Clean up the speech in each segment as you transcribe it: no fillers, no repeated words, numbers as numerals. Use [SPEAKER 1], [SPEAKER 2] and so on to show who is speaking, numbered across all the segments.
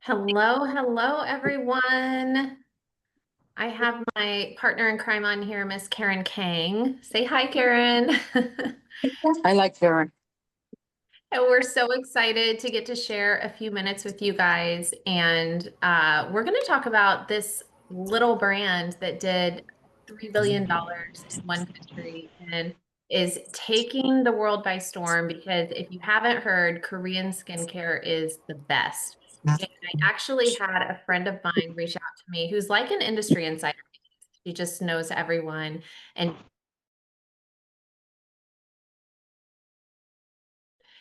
[SPEAKER 1] Hello, hello, everyone. I have my partner in crime on here, Miss Karen Kang. Say hi, Karen.
[SPEAKER 2] I like Karen.
[SPEAKER 1] And we're so excited to get to share a few minutes with you guys. And we're going to talk about this little brand that did $3 billion in one country and is taking the world by storm because if you haven't heard, Korean skincare is the best. And I actually had a friend of mine reach out to me who's like an industry insider. She just knows everyone. And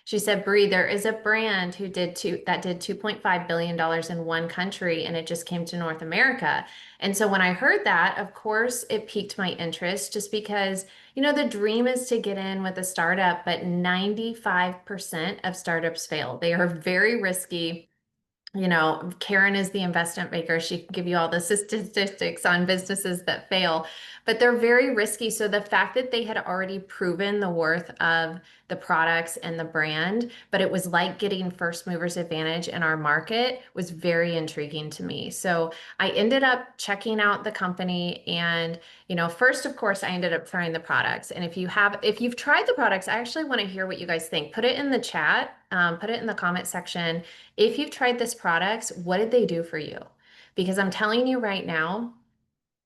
[SPEAKER 1] she said, Bree, there is a brand who did $2.5 billion in one country and it just came to North America. And so when I heard that, of course, it piqued my interest just because, the dream is to get in with a startup, but 95% of startups fail. They are very risky. Karen is the investment maker. She can give you all the statistics on businesses that fail, but they're very risky. So the fact that they had already proven the worth of the products and the brand, but it was like getting first movers advantage in our market was very intriguing to me. So I ended up checking out the company and, first, of course, I ended up trying the products. And if you've tried the products, I actually want to hear what you guys think. Put it in the chat, put it in the comment section. If you've tried this products, what did they do for you? Because I'm telling you right now,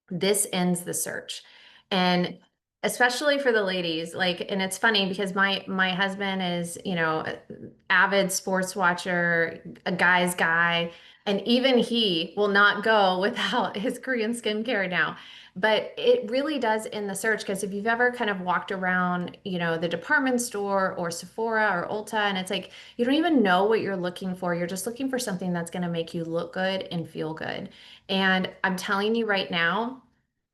[SPEAKER 1] this ends the search. And especially for the ladies, and it's funny because my husband is, avid sports watcher, a guy's guy, and even he will not go without his Korean skincare now. But it really does end the search because if you've ever kind of walked around, the department store or Sephora or Ulta, and it's like you don't even know what you're looking for. You're just looking for something that's going to make you look good and feel good. And I'm telling you right now,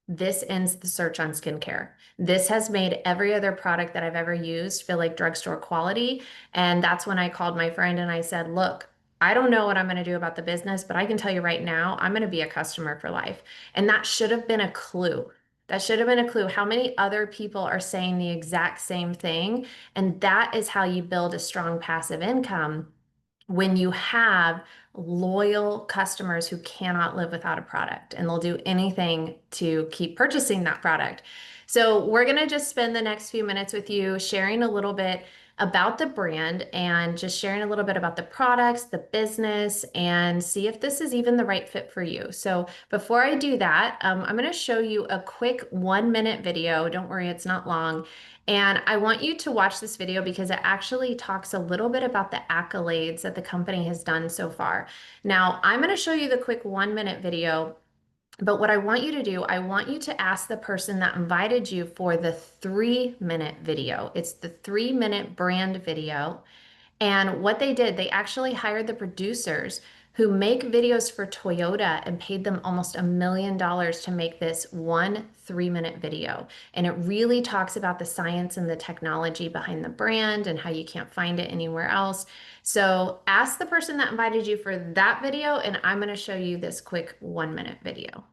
[SPEAKER 1] this ends the search on skincare. This has made every other product that I've ever used feel like drugstore quality. And that's when I called my friend and I said, look, I don't know what I'm going to do about the business, but I can tell you right now, I'm going to be a customer for life. And that should have been a clue. That should have been a clue. How many other people are saying the exact same thing? And that is how you build a strong passive income when you have loyal customers who cannot live without a product and they'll do anything to keep purchasing that product. So, we're going to just spend the next few minutes with you sharing a little bit about the brand and just sharing a little bit about the products, the business, and see if this is even the right fit for you. So, before I do that, I'm going to show you a quick 1 minute video. Don't worry, it's not long. And I want you to watch this video because it actually talks a little bit about the accolades that the company has done so far. Now, I'm going to show you the quick 1 minute video, but what I want you to do, I want you to ask the person that invited you for the 3 minute video. It's the 3 minute brand video. And what they did, they actually hired the producers who make videos for Toyota and paid them almost $1 million to make this one 3 minute video. And it really talks about the science and the technology behind the brand and how you can't find it anywhere else. So ask the person that invited you for that video, and I'm going to show you this quick 1 minute video.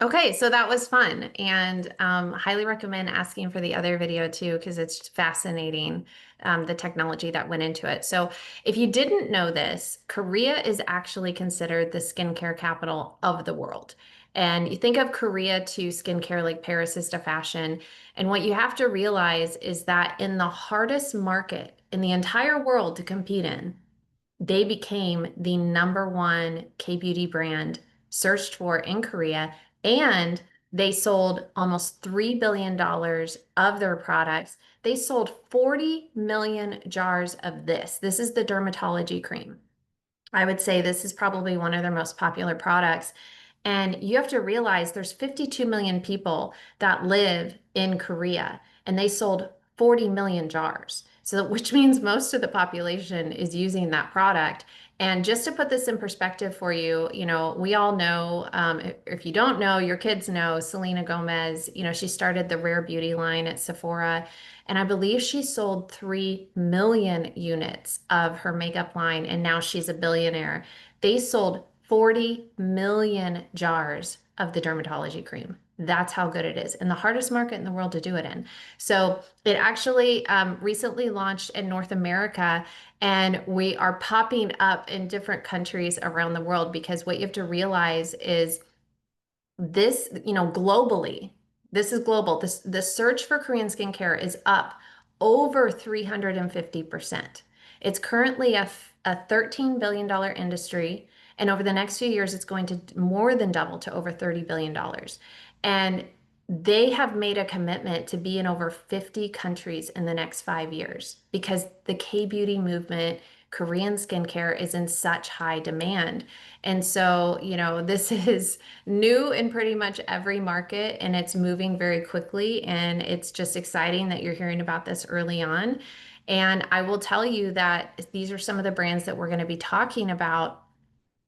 [SPEAKER 1] Okay, so that was fun, and highly recommend asking for the other video too, because it's fascinating, the technology that went into it. So, if you didn't know this, Korea is actually considered the skincare capital of the world. And you think of Korea to skincare like Paris is to fashion. And what you have to realize is that in the hardest market in the entire world to compete in, they became the number one K-beauty brand searched for in Korea, and they sold almost $3 billion of their products. They sold 40 million jars of this. This is the dermatology cream. I would say this is probably one of their most popular products. And you have to realize there's 52 million people that live in Korea, and they sold 40 million jars. So, which means most of the population is using that product. And just to put this in perspective for you, we all know, if you don't know, your kids know Selena Gomez. She started the Rare Beauty line at Sephora, and I believe she sold 3 million units of her makeup line, and now she's a billionaire. They sold 40 million jars of the dermatology cream. That's how good it is, and the hardest market in the world to do it in. So it actually recently launched in North America, and we are popping up in different countries around the world because what you have to realize is this, globally, this is global. The search for Korean skincare is up over 350%. It's currently a $13 billion industry, and over the next few years, it's going to more than double to over $30 billion. And they have made a commitment to be in over 50 countries in the next 5 years because the K-beauty movement, Korean skincare is in such high demand. And so, this is new in pretty much every market, and it's moving very quickly. And it's just exciting that you're hearing about this early on. And I will tell you that these are some of the brands that we're going to be talking about.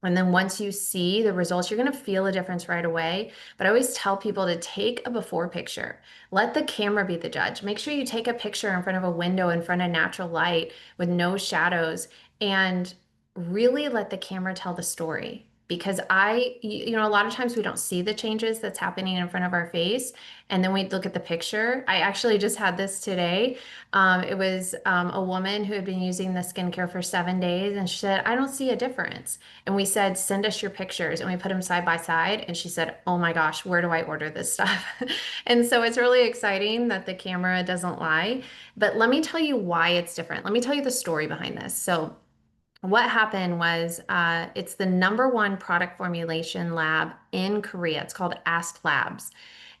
[SPEAKER 1] And then once you see the results, you're going to feel a difference right away. But I always tell people to take a before picture. Let the camera be the judge. Make sure you take a picture in front of a window in front of natural light with no shadows, and really let the camera tell the story. Because a lot of times we don't see the changes that's happening in front of our face. And then we look at the picture. I actually just had this today. It was a woman who had been using the skincare for 7 days, and she said, I don't see a difference. And we said, send us your pictures. And we put them side by side. And she said, oh my gosh, where do I order this stuff? And so it's really exciting that the camera doesn't lie. But let me tell you why it's different. Let me tell you the story behind this. So, what happened was it's the number one product formulation lab in Korea. It's called Ast Labs.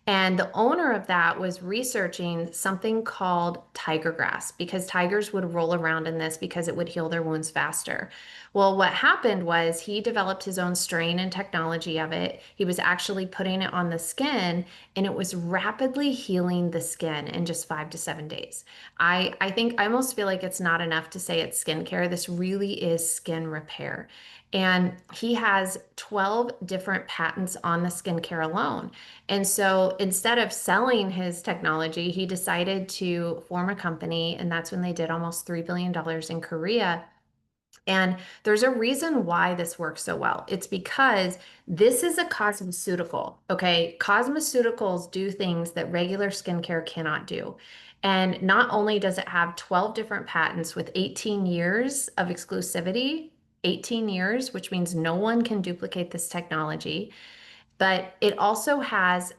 [SPEAKER 1] And the owner of that was researching something called tiger grass because tigers would roll around in this because it would heal their wounds faster. Well, what happened was he developed his own strain and technology of it. He was actually putting it on the skin, and it was rapidly healing the skin in just 5 to 7 days. I think I almost feel like it's not enough to say it's skincare. This really is skin repair. And he has 12 different patents on the skincare alone. And so instead of selling his technology, he decided to form a company, and that's when they did almost $3 billion in Korea. And there's a reason why this works so well. It's because this is a cosmeceutical, okay? Cosmeceuticals do things that regular skincare cannot do. And not only does it have 12 different patents with 18 years of exclusivity, 18 years, which means no one can duplicate this technology, but it also has,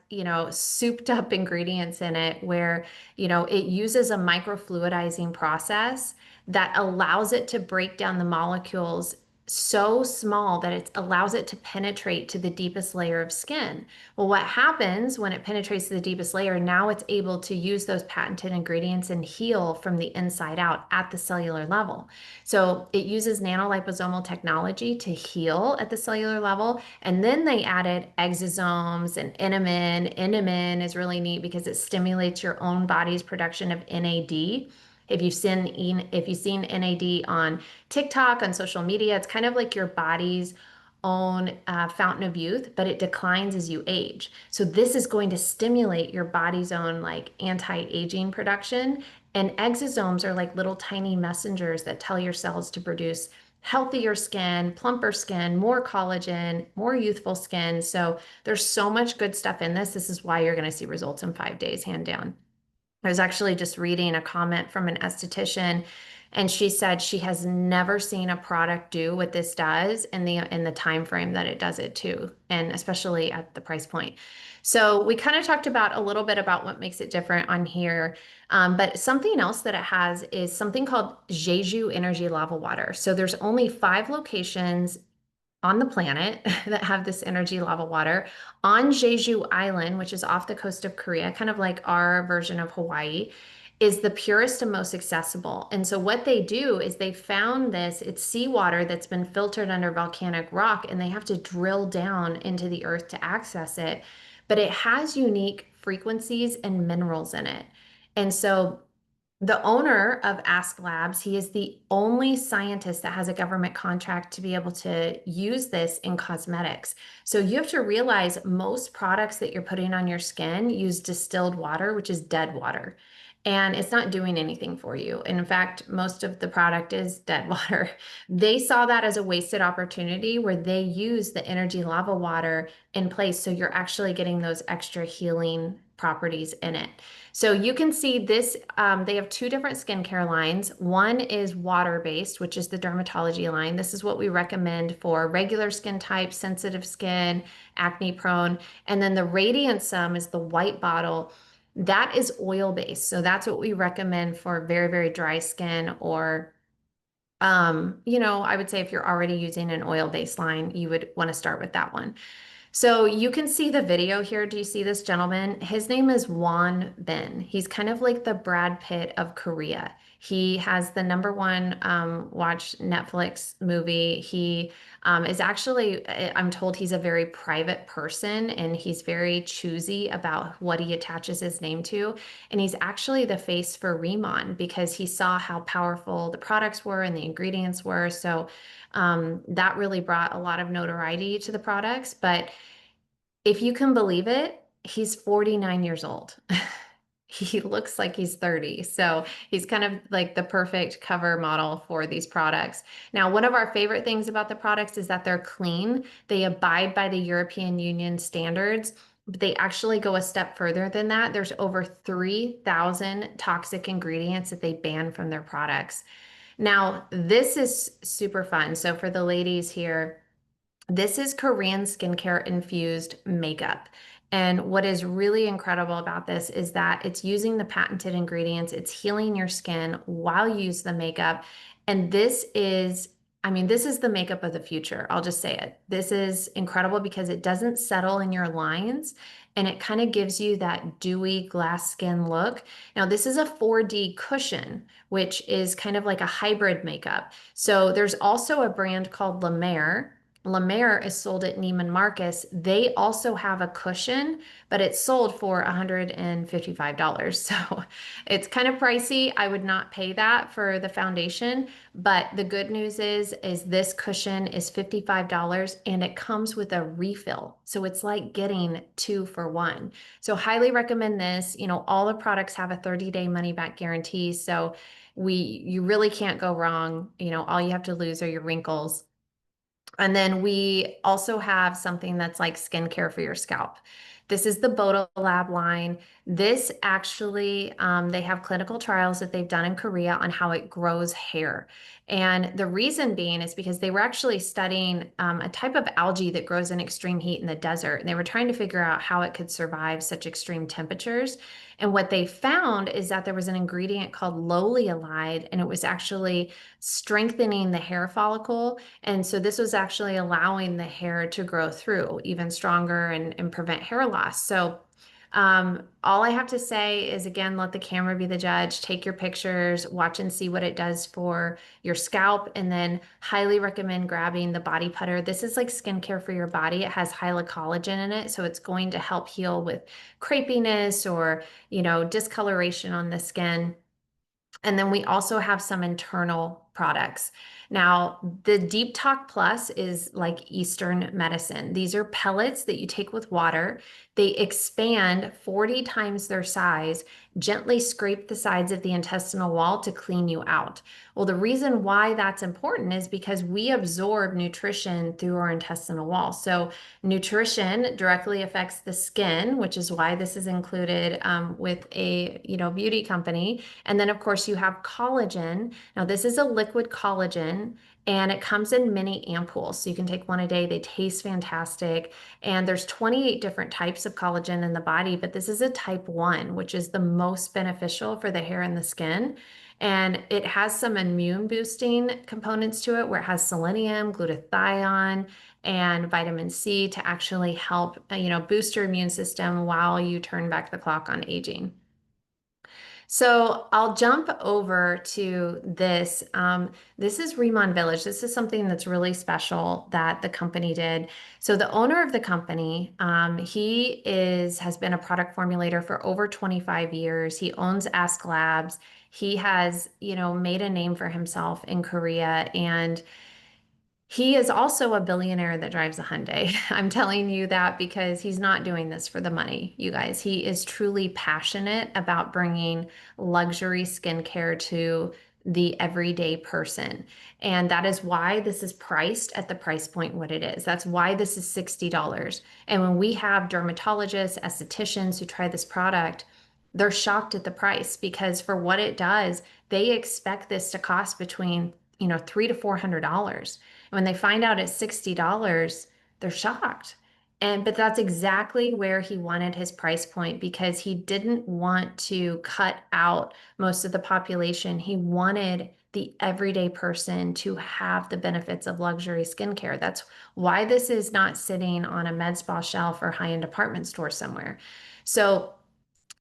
[SPEAKER 1] souped up ingredients in it where, it uses a microfluidizing process that allows it to break down the molecules so small that it allows it to penetrate to the deepest layer of skin. Well, what happens when it penetrates to the deepest layer? Now it's able to use those patented ingredients and heal from the inside out at the cellular level. So it uses nanoliposomal technology to heal at the cellular level. And then they added exosomes and Inamin. Inamin is really neat because it stimulates your own body's production of NAD. If you've seen NAD on TikTok, on social media, it's kind of like your body's own fountain of youth, but it declines as you age. So this is going to stimulate your body's own like anti-aging production. And exosomes are like little tiny messengers that tell your cells to produce healthier skin, plumper skin, more collagen, more youthful skin. So there's so much good stuff in this. This is why you're going to see results in 5 days, hand down. I was actually just reading a comment from an esthetician, and she said she has never seen a product do what this does in the time frame that it does it too, and especially at the price point. So we kind of talked about a little bit about what makes it different on here, but something else that it has is something called Jeju Energy Lava Water. So there's only 5 locations on the planet that have this energy lava water on Jeju Island, which is off the coast of Korea, kind of like our version of Hawaii, is the purest and most accessible. And so what they do is they found this, it's seawater that's been filtered under volcanic rock, and they have to drill down into the earth to access it. But it has unique frequencies and minerals in it. And so the owner of Ask Labs, he is the only scientist that has a government contract to be able to use this in cosmetics. So you have to realize most products that you're putting on your skin use distilled water, which is dead water. And it's not doing anything for you. And in fact, most of the product is dead water. They saw that as a wasted opportunity where they use the energy lava water in place. So you're actually getting those extra healing properties in it. So you can see this, they have two different skincare lines. One is water-based, which is the dermatology line. This is what we recommend for regular skin type, sensitive skin, acne prone. And then the Radiant is the white bottle. That is oil-based. So that's what we recommend for very, very dry skin or I would say if you're already using an oil-based line, you would want to start with that one. So you can see the video here. Do you see this gentleman? His name is Won Bin. He's kind of like the Brad Pitt of Korea. He has the number one watch Netflix movie. He is actually, I'm told he's a very private person and he's very choosy about what he attaches his name to. And he's actually the face for Riman because he saw how powerful the products were and the ingredients were. So that really brought a lot of notoriety to the products. But if you can believe it, he's 49 years old. He looks like he's 30. So he's kind of like the perfect cover model for these products. Now, one of our favorite things about the products is that they're clean. They abide by the European Union standards, but they actually go a step further than that. There's over 3,000 toxic ingredients that they ban from their products. Now, this is super fun. So for the ladies here, this is Korean skincare infused makeup. And what is really incredible about this is that it's using the patented ingredients, it's healing your skin while you use the makeup. And this is the makeup of the future. I'll just say it. This is incredible because it doesn't settle in your lines and it kind of gives you that dewy glass skin look. Now, this is a 4D cushion, which is kind of like a hybrid makeup. So there's also a brand called La Mer. La Mer is sold at Neiman Marcus. They also have a cushion, but it's sold for $155. So it's kind of pricey. I would not pay that for the foundation, but the good news is this cushion is $55 and it comes with a refill. So it's like getting 2 for 1. So highly recommend this. All the products have a 30-day money back guarantee. So you really can't go wrong. All you have to lose are your wrinkles. And then we also have something that's like skincare for your scalp. This is the Boda Lab line. This actually, they have clinical trials that they've done in Korea on how it grows hair. And the reason being is because they were actually studying a type of algae that grows in extreme heat in the desert. And they were trying to figure out how it could survive such extreme temperatures. And what they found is that there was an ingredient called loliolide, and it was actually strengthening the hair follicle. And so this was actually allowing the hair to grow through even stronger and prevent hair loss. So all I have to say is, again, let the camera be the judge. Take your pictures, watch and see what it does for your scalp, and then highly recommend grabbing the body putter. This is like skincare for your body. It has hyaluronic in it, so it's going to help heal with crepiness or, discoloration on the skin. And then we also have some internal products. Now, the Deep Talk Plus is like Eastern medicine. These are pellets that you take with water. They expand 40 times their size gently scrape the sides of the intestinal wall to clean you out. Well, the reason why that's important is because we absorb nutrition through our intestinal wall. So, nutrition directly affects the skin, which is why this is included with a beauty company. And then, of course, you have collagen. Now, this is a liquid collagen. And it comes in mini ampules. So you can take one a day. They taste fantastic. And there's 28 different types of collagen in the body, but this is a type 1, which is the most beneficial for the hair and the skin. And it has some immune boosting components to it where it has selenium, glutathione, and vitamin C to actually help, boost your immune system while you turn back the clock on aging. So I'll jump over to this. This is Riman Village. This is something that's really special that the company did. So the owner of the company, he has been a product formulator for over 25 years. He owns Ask Labs. He has, made a name for himself in Korea, and he is also a billionaire that drives a Hyundai. I'm telling you that because he's not doing this for the money, you guys. He is truly passionate about bringing luxury skincare to the everyday person. And that is why this is priced at the price point what it is. That's why this is $60. And when we have dermatologists, estheticians who try this product, they're shocked at the price because for what it does, they expect this to cost between, $300 to $400. When they find out it's $60, they're shocked. But that's exactly where he wanted his price point because he didn't want to cut out most of the population. He wanted the everyday person to have the benefits of luxury skincare. That's why this is not sitting on a med spa shelf or high-end department store somewhere. So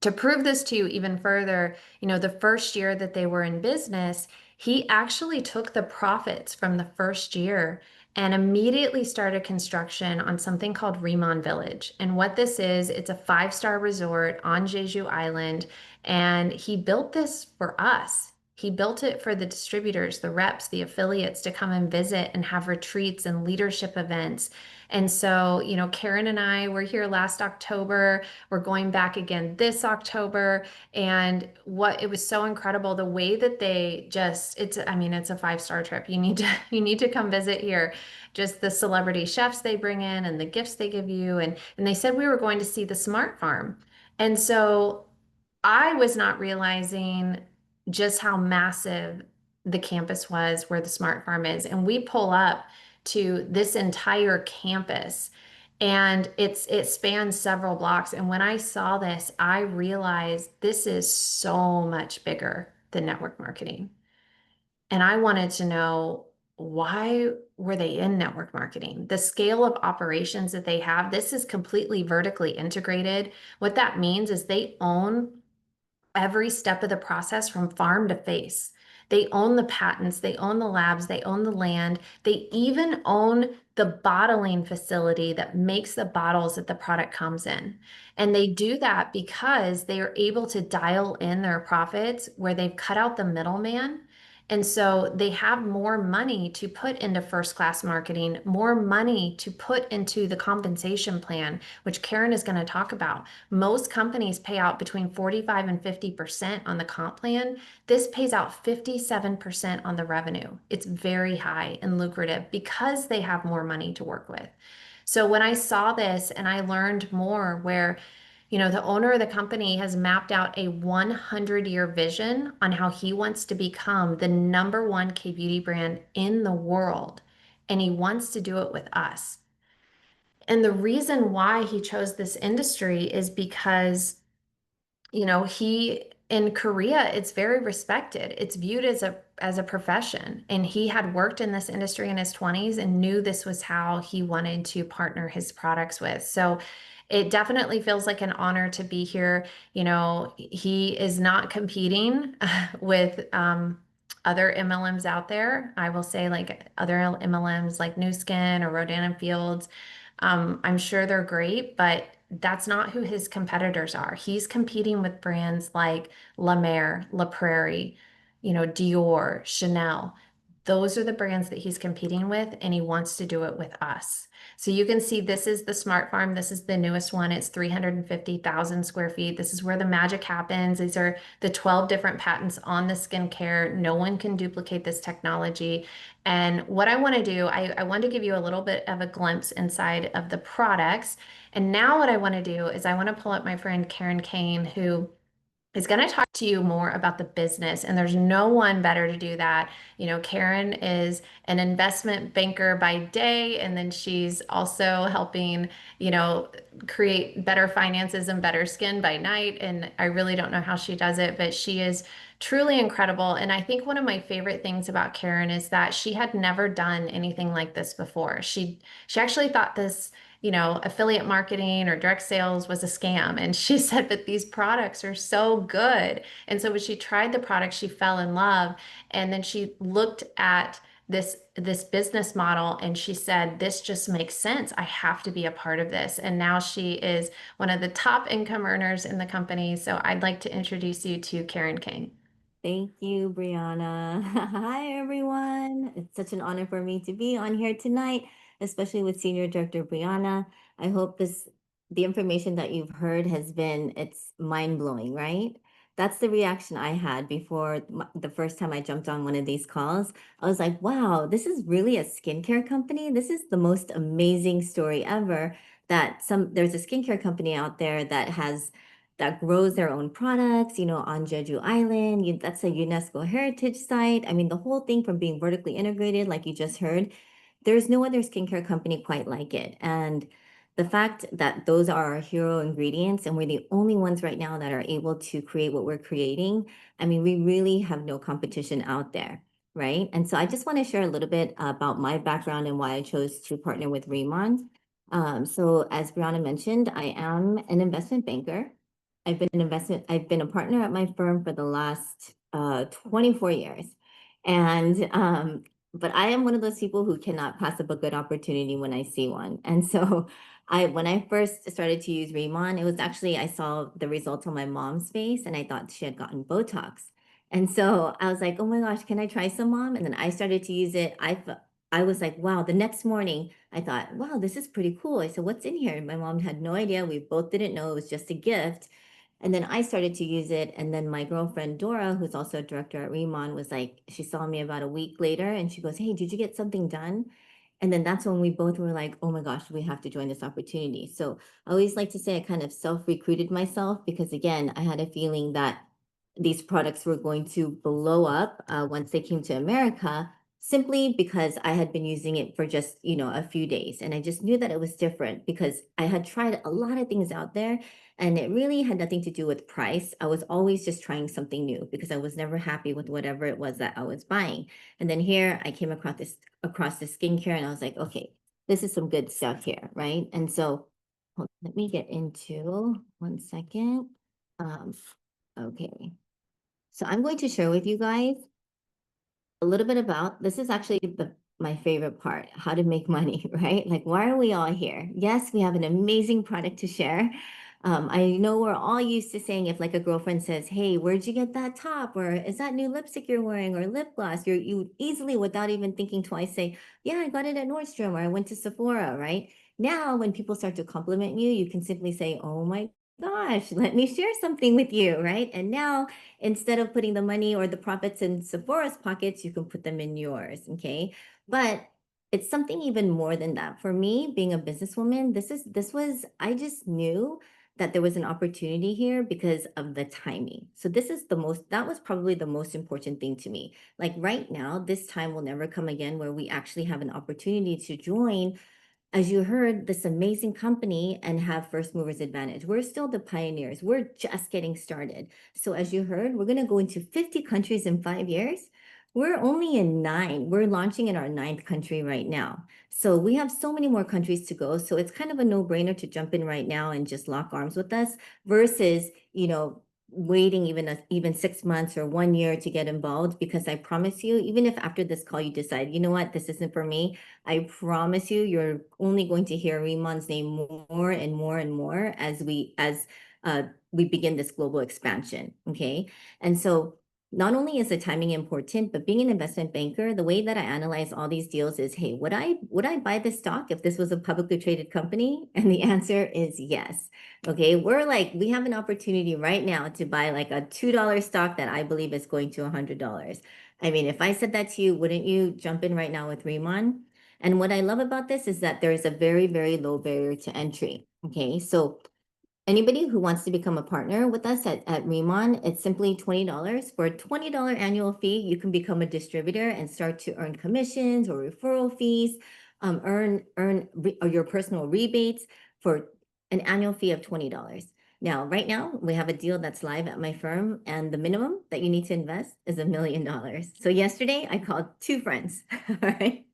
[SPEAKER 1] to prove this to you even further, the first year that they were in business, he actually took the profits from the first year and immediately started construction on something called Riman Village. And what this is, it's a five-star resort on Jeju Island, and he built this for us. He built it for the distributors, the reps, the affiliates to come and visit and have retreats and leadership events. And so, Karen and I were here last October. We're going back again this October. And what it was so incredible, the way that they just, it's a five-star trip. You need to come visit here. Just the celebrity chefs they bring in and the gifts they give you. And they said we were going to see the smart farm. And so I was not realizing just how massive the campus was where the smart farm is. And we pull up to this entire campus and it spans several blocks. And when I saw this, I realized this is so much bigger than network marketing. And I wanted to know, why were they in network marketing? The scale of operations that they have, this is completely vertically integrated. What that means is they own every step of the process from farm to face. They own the patents, they own the labs, they own the land, they even own the bottling facility that makes the bottles that the product comes in. And they do that because they are able to dial in their profits where they've cut out the middleman. And so they have more money to put into first class marketing, more money to put into the compensation plan, which Karen is going to talk about. Most companies pay out between 45 and 50% on the comp plan. This pays out 57% on the revenue. It's very high and lucrative because they have more money to work with. So when I saw this and I learned more where the owner of the company has mapped out a 100-year vision on how he wants to become the number one K-beauty brand in the world. And he wants to do it with us. And the reason why he chose this industry is because he in Korea, it's very respected. It's viewed as a profession. And he had worked in this industry in his 20s and knew this was how he wanted to partner his products with. So it definitely feels like an honor to be here. He is not competing with other MLMs out there. I will say like other MLMs like Nu Skin or Rodan and Fields. I'm sure they're great, but that's not who his competitors are. He's competing with brands like La Mer, La Prairie, Dior, Chanel. those are the brands that he's competing with, and he wants to do it with us. So you can see this is the Smart Farm. This is the newest one. It's 350,000 square feet. This is where the magic happens. These are the 12 different patents on the skincare. No one can duplicate this technology. And what I want to do, I want to give you a little bit of a glimpse inside of the products. And now what I want to do is I want to pull up my friend Karen Kane, who is going to talk to you more about the business. And there's no one better to do that. You know, Karen is an investment banker by day, and then she's also helping, you know, create better finances and better skin by night. And I really don't know how she does it, but she is truly incredible. And I think one of my favorite things about Karen is that she had never done anything like this before. She actually thought this, you know, affiliate marketing or direct sales was a scam. And she said, but these products are so good. And so when she tried the product, she fell in love. And then she looked at this business model and she said, this just makes sense. I have to be a part of this. And now she is one of the top income earners in the company. So I'd like to introduce you to Karen King.
[SPEAKER 3] Thank you, Brianna. Hi, everyone. It's such an honor for me to be on here tonight, especially with Senior Director Brianna. I hope the information that you've heard it's mind-blowing, right? That's the reaction I had before the first time I jumped on one of these calls. I was like, wow, this is really a skincare company. This is the most amazing story ever there's a skincare company out there that grows their own products, on Jeju Island. That's a UNESCO heritage site. I mean, the whole thing from being vertically integrated, like you just heard, there's no other skincare company quite like it. And the fact that those are our hero ingredients and we're the only ones right now that are able to create what we're creating, I mean, we really have no competition out there, right? And so I just want to share a little bit about my background and why I chose to partner with Riman. So as Brianna mentioned, I am an investment banker. I've been a partner at my firm for the last 24 years. And but I am one of those people who cannot pass up a good opportunity when I see one. And so when I first started to use Rimmon, it was actually I saw the results on my mom's face and I thought she had gotten Botox. And so I was like, oh my gosh, can I try some, mom? And then I started to use it. I was like, wow, the next morning I thought, wow, this is pretty cool. I said, what's in here? And my mom had no idea. We both didn't know it was just a gift. And then I started to use it. And then my girlfriend, Dora, who's also a director at Riman, was like, she saw me about a week later and she goes, hey, did you get something done? And then that's when we both were like, oh my gosh, we have to join this opportunity. So I always like to say I kind of self-recruited myself because, again, I had a feeling that these products were going to blow up once they came to America, simply because I had been using it for just, a few days. And I just knew that it was different because I had tried a lot of things out there and it really had nothing to do with price. I was always just trying something new because I was never happy with whatever it was that I was buying. And then here I came across this skincare and I was like, okay, this is some good stuff here, right? And so let me get into 1 second. Um, okay. So I'm going to share with you guys a little bit about this is actually my favorite part, how to make money, right? Like, why are we all here? Yes, we have an amazing product to share. I know we're all used to saying if like a girlfriend says, hey, where'd you get that top? Or is that new lipstick you're wearing or lip gloss? You easily, without even thinking twice, say, yeah, I got it at Nordstrom or I went to Sephora, right? Now, when people start to compliment you, you can simply say, oh my gosh, let me share something with you, right? And now instead of putting the money or the profits in Sephora's pockets, you can put them in yours. Okay. But it's something even more than that. For me, being a businesswoman, I just knew that there was an opportunity here because of the timing. So that was probably the most important thing to me. Like right now, this time will never come again where we actually have an opportunity to join, as you heard, this amazing company and have first movers advantage. We're still the pioneers. We're just getting started. So as you heard, we're going to go into 50 countries in 5 years. We're only in 9. We're launching in our 9th country right now. So we have so many more countries to go. So it's kind of a no-brainer to jump in right now and just lock arms with us versus, waiting even 6 months or 1 year to get involved. Because I promise you, even if after this call you decide, you know what, this isn't for me, I promise you, you're only going to hear Rimon's name more and more and more as we begin this global expansion. Okay. And so not only is the timing important, but being an investment banker, the way that I analyze all these deals is, hey, would I buy this stock if this was a publicly traded company? And the answer is yes. Okay, we have an opportunity right now to buy like a $2 stock that I believe is going to $100. I mean, if I said that to you, wouldn't you jump in right now with Riman? And what I love about this is that there is a very, very low barrier to entry. Okay, so anybody who wants to become a partner with us at Riman, it's simply $20. For a $20 annual fee, you can become a distributor and start to earn commissions or referral fees, or your personal rebates for an annual fee of $20. Now, right now, we have a deal that's live at my firm, and the minimum that you need to invest is $1 million. So yesterday, I called 2 friends, all right?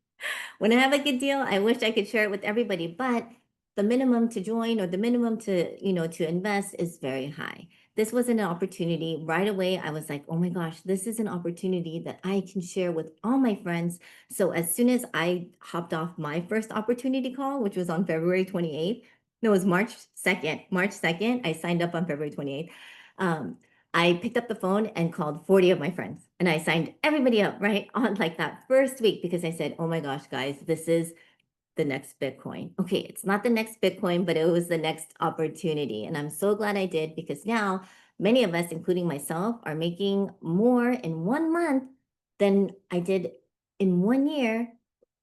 [SPEAKER 3] When I have a good deal, I wish I could share it with everybody, but the minimum to join or the minimum to invest is very high. This was an opportunity right away. I was like, oh my gosh, this is an opportunity that I can share with all my friends. So as soon as I hopped off my first opportunity call, which was on February 28th, no, it was March 2nd. March 2nd, I signed up on February 28th. Um, I picked up the phone and called 40 of my friends and I signed everybody up right on like that first week because I said, oh my gosh, guys, this is the next Bitcoin. Okay, it's not the next Bitcoin, but it was the next opportunity. And I'm so glad I did because now many of us, including myself, are making more in 1 month than I did in 1 year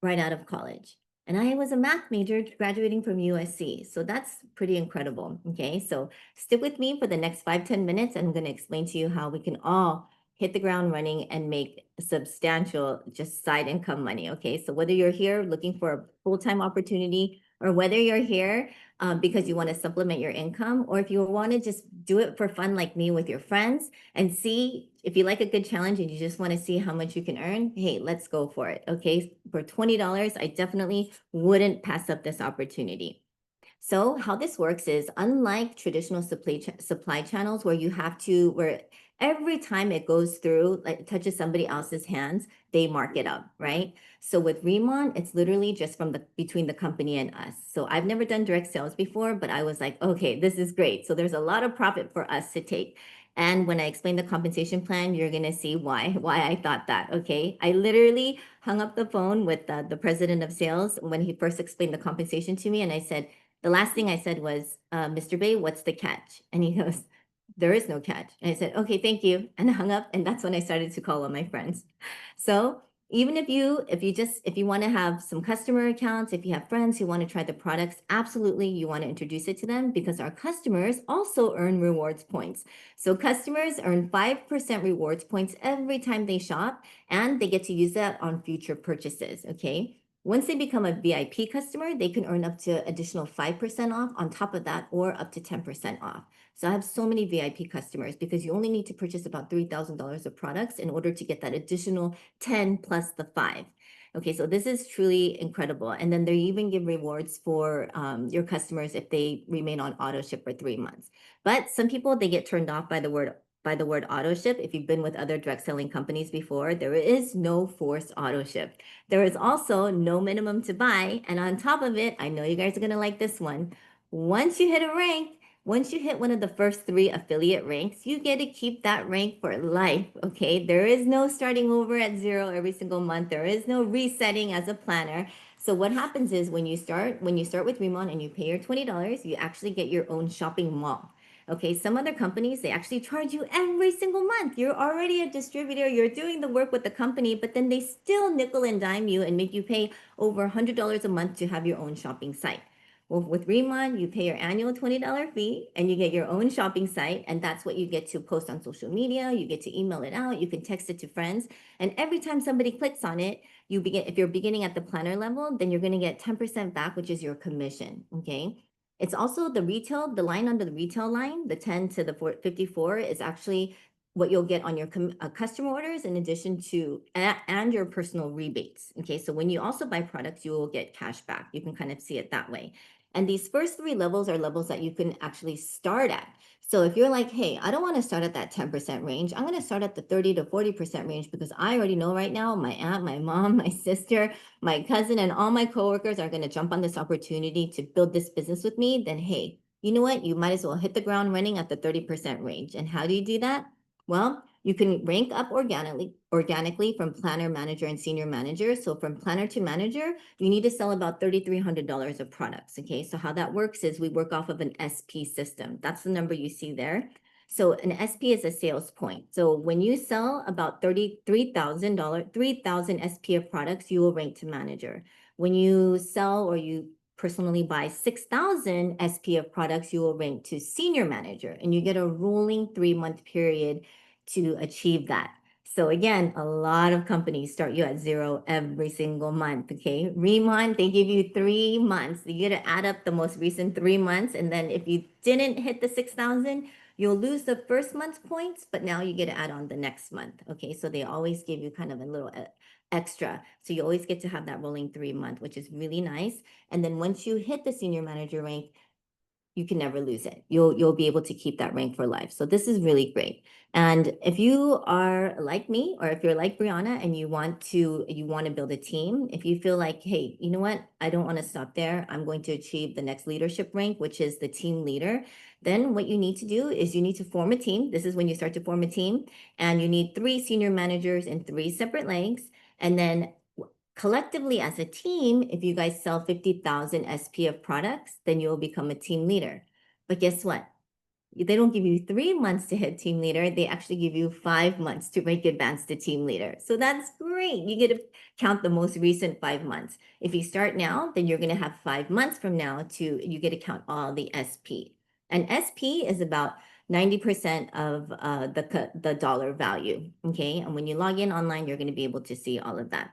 [SPEAKER 3] right out of college. And I was a math major graduating from USC. So that's pretty incredible. Okay, so stick with me for the next 5-10 minutes. And I'm going to explain to you how we can all hit the ground running and make substantial just side income money. Okay, so whether you're here looking for a full-time opportunity or whether you're here because you want to supplement your income, or if you want to just do it for fun like me with your friends and see if you like a good challenge and you just want to see how much you can earn, hey, let's go for it. Okay, for $20, I definitely wouldn't pass up this opportunity. So how this works is unlike traditional supply channels where every time it goes through, like it touches somebody else's hands, they mark it up, right? So with Remon, it's literally just between the company and us. So I've never done direct sales before, but I was like, okay, this is great. So there's a lot of profit for us to take. And when I explain the compensation plan, you're gonna see why I thought that. Okay, I literally hung up the phone with the president of sales when he first explained the compensation to me, and I said, the last thing I said was, Mr. Bay, what's the catch? And he goes, there is no catch. And I said, okay, thank you. And I hung up. And that's when I started to call on my friends. So even if you want to have some customer accounts, if you have friends who want to try the products, absolutely you want to introduce it to them because our customers also earn rewards points. So customers earn 5% rewards points every time they shop, and they get to use that on future purchases. Okay. Once they become a VIP customer, they can earn up to additional 5% off on top of that, or up to 10% off. So I have so many VIP customers because you only need to purchase about $3,000 of products in order to get that additional 10 plus the 5. Okay, so this is truly incredible. And then they even give rewards for your customers if they remain on auto ship for 3 months. But some people, they get turned off by the word auto ship. If you've been with other direct selling companies before, there is no forced auto ship. There is also no minimum to buy. And on top of it, I know you guys are going to like this one. Once you hit a rank, once you hit one of the first 3 affiliate ranks, you get to keep that rank for life. Okay. There is no starting over at 0 every single month. There is no resetting as a planner. So what happens is when you start with Remon and you pay your $20, you actually get your own shopping mall. Okay, some other companies, they actually charge you every single month. You're already a distributor, you're doing the work with the company, but then they still nickel and dime you and make you pay over $100 a month to have your own shopping site. Well, with Remon, you pay your annual $20 fee and you get your own shopping site, and that's what you get to post on social media. You get to email it out, you can text it to friends, and every time somebody clicks on it, if you're beginning at the planner level, then you're going to get 10% back, which is your commission. Okay. It's also the line under the retail line, the 10 to the 54 is actually what you'll get on your customer orders in addition to, and your personal rebates. Okay, so when you also buy products, you will get cash back. You can kind of see it that way. And these first 3 levels are levels that you can actually start at. So if you're like, hey, I don't want to start at that 10% range, I'm going to start at the 30 to 40% range because I already know right now my aunt, my mom, my sister, my cousin, and all my coworkers are going to jump on this opportunity to build this business with me, then hey, you know what? You might as well hit the ground running at the 30% range. And how do you do that? Well, You can rank up organically from planner, manager, and senior manager. So from planner to manager, you need to sell about $3,300 of products. Okay, so how that works is we work off of an SP system. That's the number you see there. So an SP is a sales point. So when you sell about $33,000, 3,000 SP of products, you will rank to manager. When you sell or you personally buy 6,000 SP of products, you will rank to senior manager, and you get a rolling 3-month period to achieve that. So again, a lot of companies start you at 0 every single month, okay? Riman, they give you 3 months. You get to add up the most recent 3 months, and then if you didn't hit the 6,000, you'll lose the first month's points, but now you get to add on the next month, okay? So they always give you kind of a little extra. So you always get to have that rolling 3-month, which is really nice. And then once you hit the senior manager rank, you can never lose it. You'll be able to keep that rank for life. So this is really great. And if you are like me, or if you're like Breanna and you want to build a team, if you feel like, hey, you know what, I don't want to stop there, I'm going to achieve the next leadership rank, which is the team leader, then what you need to do is you need to form a team. This is when you start to form a team, and you need 3 senior managers in 3 separate legs. And then collectively as a team, if you guys sell 50,000 SP of products, then you'll become a team leader. But guess what? They don't give you 3 months to hit team leader. They actually give you 5 months to make advance to team leader. So that's great. You get to count the most recent 5 months. If you start now, then you're going to have 5 months from now you get to count all the SP. And SP is about 90% of the dollar value. Okay. And when you log in online, you're going to be able to see all of that.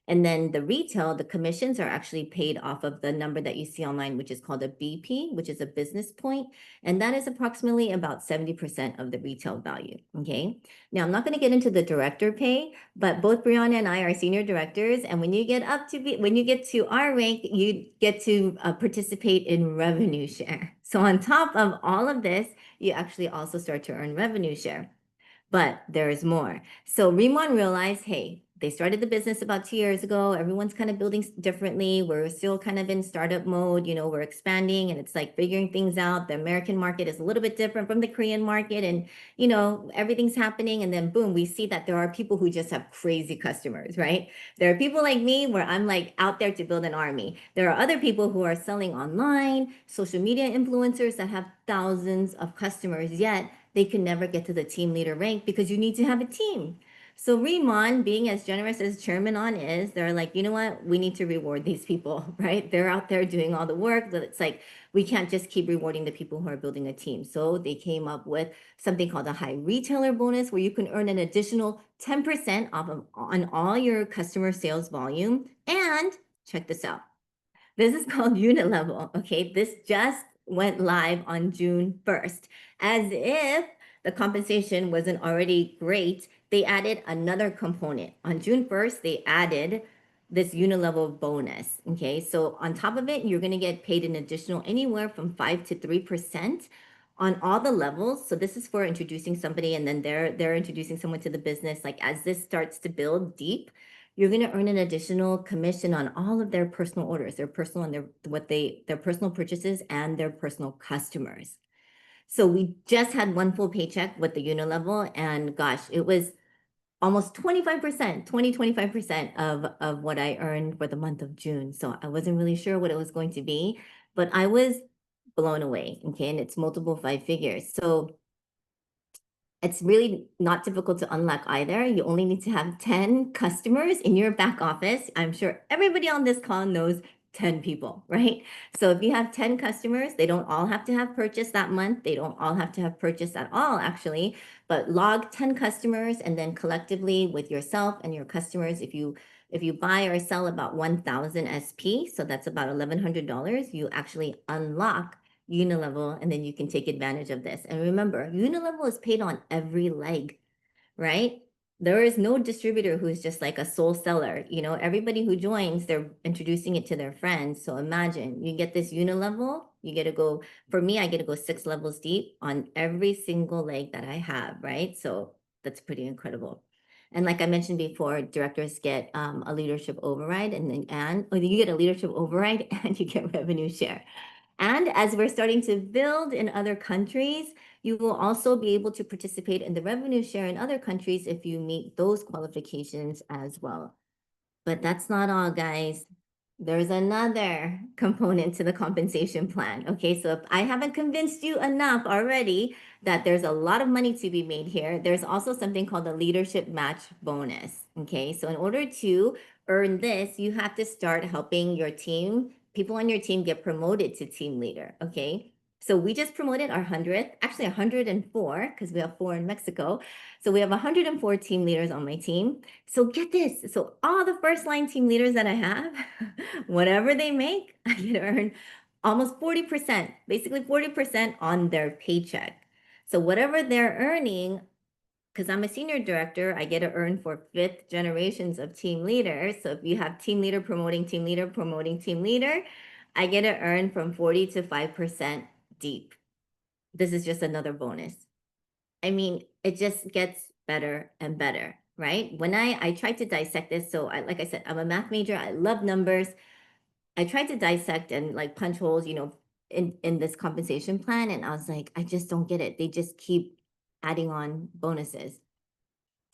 [SPEAKER 3] And then the retail, the commissions are actually paid off of the number that you see online, which is called a BP, which is a business point. And that is approximately about 70% of the retail value. Okay. Now, I'm not going to get into the director pay, but both Breanna and I are senior directors. And when you get to our rank, you get to participate in revenue share. So on top of all of this, you actually also start to earn revenue share. But there is more. So Riman realized, hey, they started the business about 2 years ago. Everyone's kind of building differently. We're still kind of in startup mode. We're expanding, and it's like figuring things out. The American market is a little bit different from the Korean market, and everything's happening. And then boom, we see that there are people who just have crazy customers, right? There are people like me where I'm like out there to build an army. There are other people who are selling online, social media influencers that have thousands of customers, yet they can never get to the team leader rank because you need to have a team. So Riman, being as generous as Chairman On is, they're like, you know what? We need to reward these people, right? They're out there doing all the work, but it's like, we can't just keep rewarding the people who are building a team. So they came up with something called a high retailer bonus, where you can earn an additional 10% on all your customer sales volume. And check this out. This is called unit level. Okay, this just went live on June 1st. As if the compensation wasn't already great, they added another component. On June 1st, they added this unilevel bonus. Okay, so on top of it, you're going to get paid an additional anywhere from 5 to 3% on all the levels. So this is for introducing somebody, and then they're introducing someone to the business. Like as this starts to build deep, you're going to earn an additional commission on all of their personal orders, their personal and their personal purchases and their personal customers. So we just had one full paycheck with the Unilevel, and gosh, it was almost 25%, 25% of what I earned for the month of June. So I wasn't really sure what it was going to be, but I was blown away. Okay, and it's multiple 5 figures. So it's really not difficult to unlock either. You only need to have 10 customers in your back office. I'm sure everybody on this call knows 10 people, right? So if you have 10 customers, they don't all have to have purchased that month. They don't all have to have purchased at all, actually, but log 10 customers, and then collectively with yourself and your customers, if you buy or sell about 1,000 SP, so that's about $1,100, you actually unlock Unilevel, and then you can take advantage of this. And remember, Unilevel is paid on every leg, right? There is no distributor who is just like a sole seller. Everybody who joins, they're introducing it to their friends. So imagine you get this Unilevel, you get to go, for me, I get to go 6 levels deep on every single leg that I have, right? So that's pretty incredible. And like I mentioned before, directors get a leadership override, you get a leadership override and you get revenue share. And as we're starting to build in other countries, You will also be able to participate in the revenue share in other countries if you meet those qualifications as well. But that's not all, guys. There's another component to the compensation plan. Okay, so if I haven't convinced you enough already that there's a lot of money to be made here, there's also something called the leadership match bonus. Okay, so in order to earn this, you have to start helping your team, people on your team get promoted to team leader. Okay, so we just promoted our 100th, actually 104, because we have 4 in Mexico. So we have 104 team leaders on my team. So get this. So all the first line team leaders that I have, whatever they make, I get to earn almost 40%, basically 40% on their paycheck. So whatever they're earning, because I'm a senior director, I get to earn for 5th generations of team leaders. So if you have team leader promoting team leader, promoting team leader, I get to earn from 40 to 5% deep. This is just another bonus. I mean, it just gets better and better, right? When I tried to dissect this, so like I said, I'm a math major. I love numbers. I tried to dissect and like punch holes, in this compensation plan, and I was like, I just don't get it. They just keep adding on bonuses.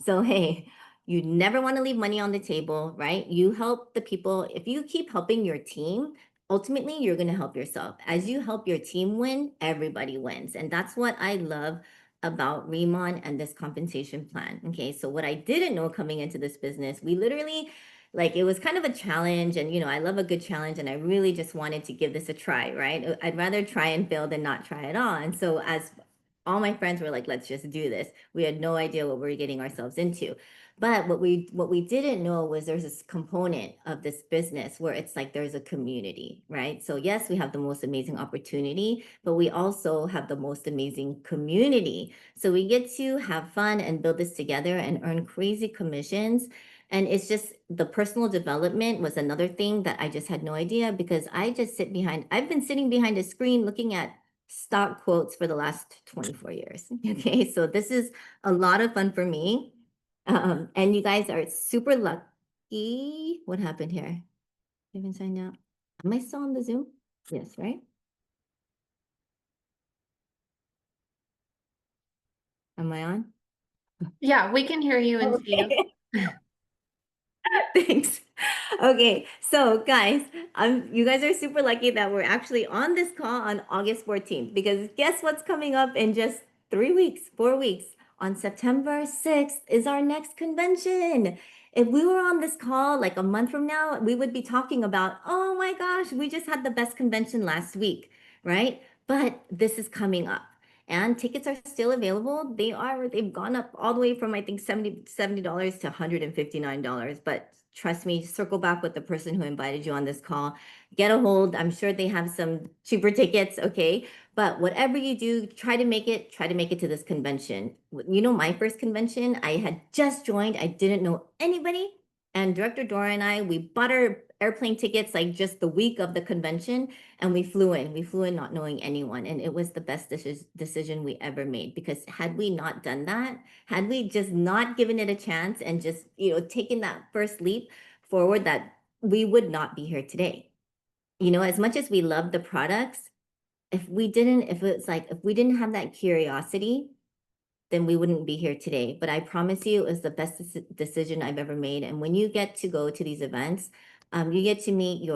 [SPEAKER 3] So, hey, you never want to leave money on the table, right? You help the people. If you keep helping your team, ultimately you're going to help yourself. As you help your team win, everybody wins. And that's what I love about Riman and this compensation plan. Okay, so what I didn't know coming into this business, we literally, like, it was kind of a challenge. And, I love a good challenge. And I really just wanted to give this a try, right? I'd rather try and fail than not try at all. And so as all my friends were like, let's just do this. We had no idea what we were getting ourselves into. But what we didn't know was there's this component of this business where it's like there's a community, right? So yes, we have the most amazing opportunity, but we also have the most amazing community. So we get to have fun and build this together and earn crazy commissions. And it's just the personal development was another thing that I just had no idea, because I've been sitting behind a screen looking at stock quotes for the last 24 years. Okay, so this is a lot of fun for me. And you guys are super lucky. What happened here? I haven't signed out. Am I still on the Zoom? Yes, right? Am I on?
[SPEAKER 1] Yeah, we can hear you and see you.
[SPEAKER 3] Okay. Thanks. Okay, so guys, you guys are super lucky that we're actually on this call on August 14th, because guess what's coming up in just 3 weeks, 4 weeks? On September 6th is our next convention. If we were on this call like a month from now, we would be talking about, oh my gosh, we just had the best convention last week, right? But this is coming up. And tickets are still available. They've gone up all the way from, I think, $70 to $159. But trust me, circle back with the person who invited you on this call. Get a hold. I'm sure they have some cheaper tickets, okay? But whatever you do, try to make it to this convention. My first convention, I had just joined. I didn't know anybody. And Director Dora and I, we bought our airplane tickets like just the week of the convention, and we flew in. We flew in not knowing anyone, and it was the best decision we ever made, because had we not done that, had we just not given it a chance and just, taken that first leap forward, that we would not be here today. As much as we love the products, if we didn't have that curiosity, then we wouldn't be here today. But I promise you, it was the best decision I've ever made. And when you get to go to these events, you get to meet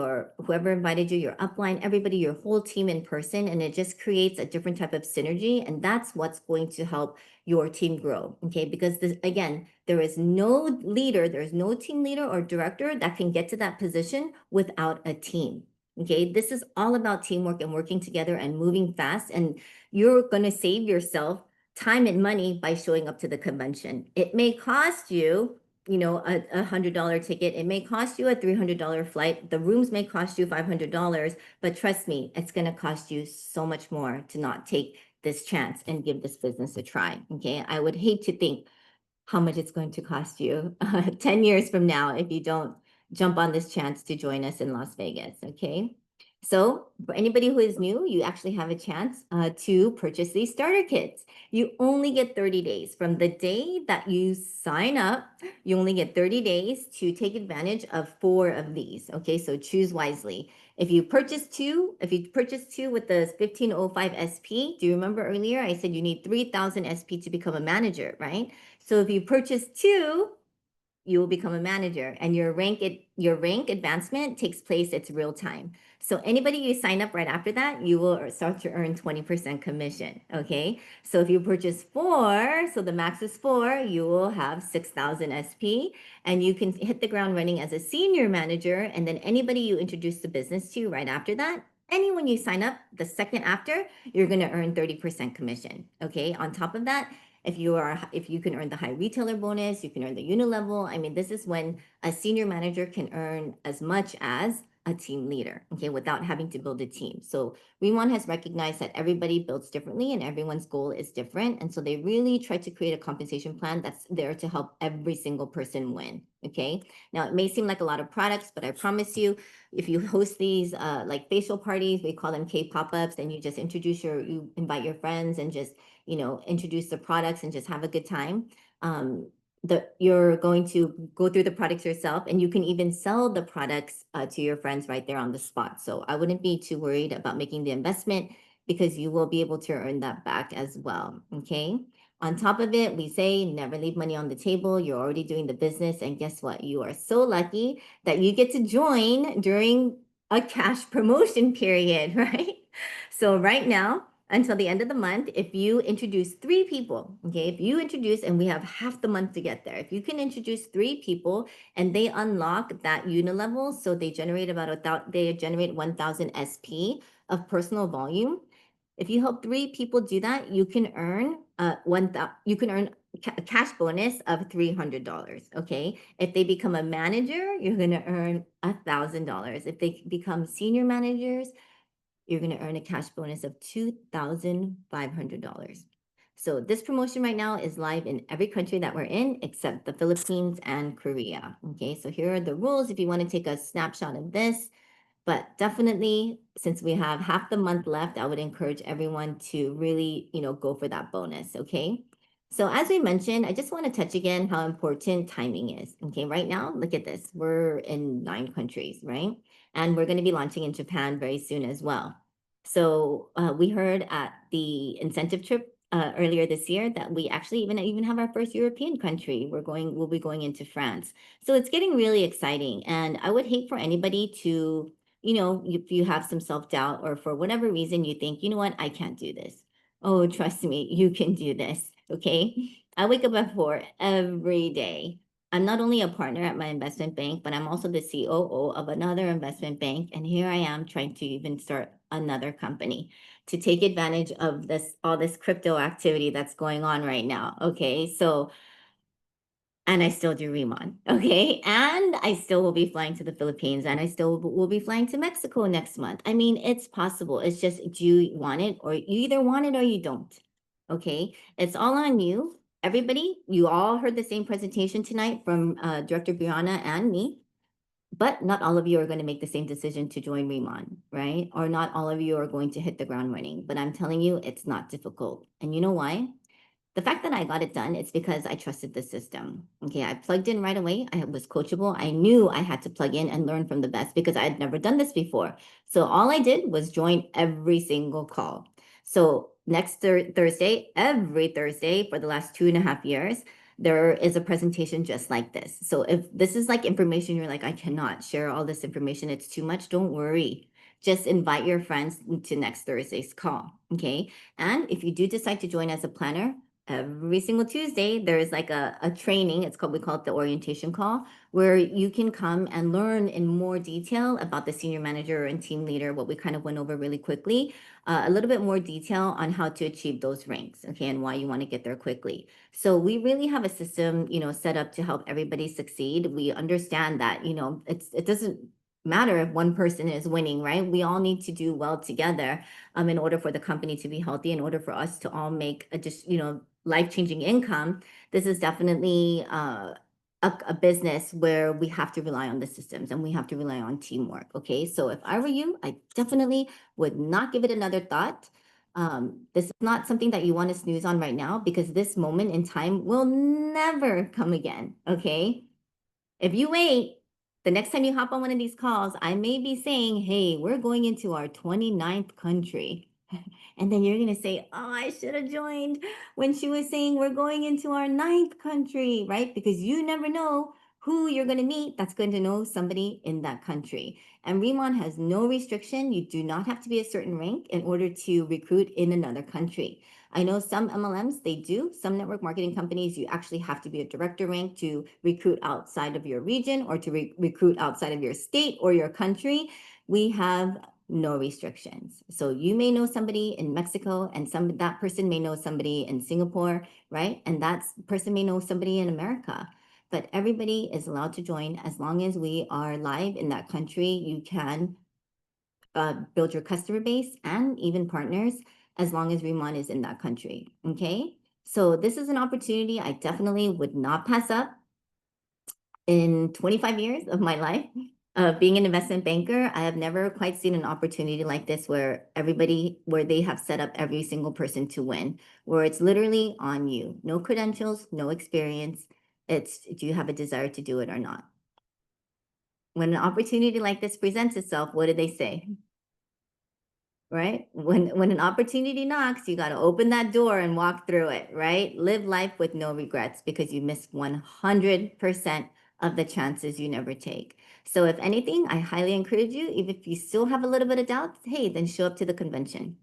[SPEAKER 3] whoever invited you, your upline, everybody, your whole team in person, and it just creates a different type of synergy. And that's what's going to help your team grow. Okay, because again, there is no leader, there's no team leader or director that can get to that position without a team. Okay, this is all about teamwork and working together and moving fast. And you're going to save yourself time and money by showing up to the convention. It may cost you, a $100 ticket. It may cost you a $300 flight. The rooms may cost you $500, but trust me, it's going to cost you so much more to not take this chance and give this business a try. Okay, I would hate to think how much it's going to cost you 10 years from now if you don't jump on this chance to join us in Las Vegas. Okay. So for anybody who is new, you actually have a chance to purchase these starter kits. You only get 30 days from the day that you sign up. You only get 30 days to take advantage of 4 of these. Okay, so choose wisely. If you purchase two with the 1505 SP, do you remember earlier I said you need 3000 SP to become a manager, right? So if you purchase two, you will become a manager, and your rank advancement takes place, it's real time. So anybody you sign up right after that, you will start to earn 20% commission. Okay, so if you purchase 4, so the max is 4, you will have 6000 SP, and you can hit the ground running as a senior manager. And then anybody you introduce the business to right after that, anyone you sign up the second after, you're going to earn 30% commission. Okay, on top of that, if you can earn the high retailer bonus, you can earn the unilevel. I mean, this is when a senior manager can earn as much as a team leader, okay, without having to build a team. So Riman has recognized that everybody builds differently and everyone's goal is different. And so they really try to create a compensation plan that's there to help every single person win. Okay. Now it may seem like a lot of products, but I promise you, if you host these like facial parties, we call them K pop-ups, and you just you invite your friends and just introduce the products and just have a good time. You're going to go through the products yourself, and you can even sell the products to your friends right there on the spot. So I wouldn't be too worried about making the investment, because you will be able to earn that back as well. Okay. On top of it, we say never leave money on the table. You're already doing the business. And guess what? You are so lucky that you get to join during a cash promotion period, right? So right now, until the end of the month, if you introduce 3 people, okay, if you introduce, and we have half the month to get there, if you can introduce 3 people and they unlock that unilevel, so they generate they generate 1000 SP of personal volume. If you help 3 people do that, you can earn a cash bonus of $300. Okay, if they become a manager, you're going to earn $1000. If they become senior managers, you're going to earn a cash bonus of $2,500. So this promotion right now is live in every country that we're in except the Philippines and Korea. Okay, so here are the rules if you want to take a snapshot of this. But definitely, since we have half the month left, I would encourage everyone to really, go for that bonus. Okay. So as we mentioned, I just want to touch again how important timing is. Okay, right now, look at this. We're in 9 countries, right? And we're going to be launching in Japan very soon as well. So we heard at the incentive trip earlier this year that we actually even have our first European country. We'll be going into France. So it's getting really exciting. And I would hate for anybody to, if you have some self-doubt, or for whatever reason you think, you know what, I can't do this. Oh, trust me, you can do this. Okay. I wake up at 4 every day. I'm not only a partner at my investment bank, but I'm also the COO of another investment bank. And here I am trying to even start another company to take advantage of all this crypto activity that's going on right now. Okay. So, and I still do Riman, okay? And I still will be flying to the Philippines, and I still will be flying to Mexico next month. I mean, it's possible. It's just, do you want it, or you either want it or you don't, okay? It's all on you. Everybody, you all heard the same presentation tonight from Director Breanna and me, but not all of you are going to make the same decision to join Riman, right? Or not all of you are going to hit the ground running, but I'm telling you, it's not difficult. And you know why? The fact that I got it done, it's because I trusted the system. Okay, I plugged in right away. I was coachable. I knew I had to plug in and learn from the best because I had never done this before. So all I did was join every single call. So next Thursday, every Thursday for the last 2.5 years, there is a presentation just like this. So if this is like information you're like, I cannot share all this information, it's too much, don't worry. Just invite your friends to next Thursday's call. Okay. And if you do decide to join as a planner, every single Tuesday, there's like a training. We call it the orientation call, where you can come and learn in more detail about the senior manager and team leader, what we kind of went over really quickly, a little bit more detail on how to achieve those ranks, okay, and why you want to get there quickly. So we really have a system, set up to help everybody succeed. We understand that, it doesn't matter if one person is winning, right? We all need to do well together in order for the company to be healthy, in order for us to all make life-changing income. This is definitely a business where we have to rely on the systems and we have to rely on teamwork. Okay. So if I were you, I definitely would not give it another thought. This is not something that you want to snooze on right now because this moment in time will never come again. Okay. If you wait, the next time you hop on one of these calls, I may be saying, hey, we're going into our 29th country. And then you're going to say, oh, I should have joined when she was saying we're going into our ninth country, right? Because you never know who you're going to meet that's going to know somebody in that country. And Riman has no restriction. You do not have to be a certain rank in order to recruit in another country. I know some MLMs, they do. Some network marketing companies, you actually have to be a director rank to recruit outside of your region or to recruit outside of your state or your country. We have no restrictions. So you may know somebody in Mexico and that person may know somebody in Singapore, right? And that person may know somebody in America. But everybody is allowed to join as long as we are live in that country. You can build your customer base and even partners as long as Riman is in that country. Okay. So this is an opportunity I definitely would not pass up. In 25 years of my life of being an investment banker, I have never quite seen an opportunity like this where they have set up every single person to win, where it's literally on you. No credentials, no experience. It's, do you have a desire to do it or not? When an opportunity like this presents itself, what do they say? Right? When an opportunity knocks, you got to open that door and walk through it, right? Live life with no regrets because you missed 100% of the chances you never take. So if anything, I highly encourage you, even if you still have a little bit of doubt, hey, then show up to the convention.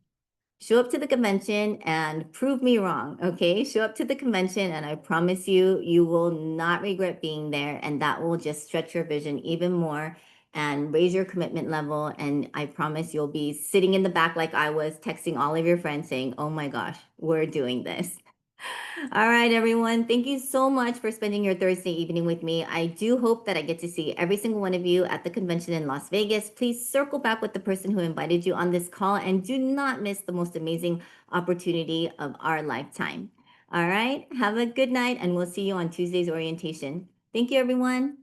[SPEAKER 3] Show up to the convention and prove me wrong, okay? Show up to the convention and I promise you, you will not regret being there, and that will just stretch your vision even more and raise your commitment level. And I promise you'll be sitting in the back like I was, texting all of your friends saying, oh my gosh, we're doing this. All right, everyone. Thank you so much for spending your Thursday evening with me. I do hope that I get to see every single one of you at the convention in Las Vegas. Please circle back with the person who invited you on this call and do not miss the most amazing opportunity of our lifetime. All right. Have a good night and we'll see you on Tuesday's orientation. Thank you, everyone.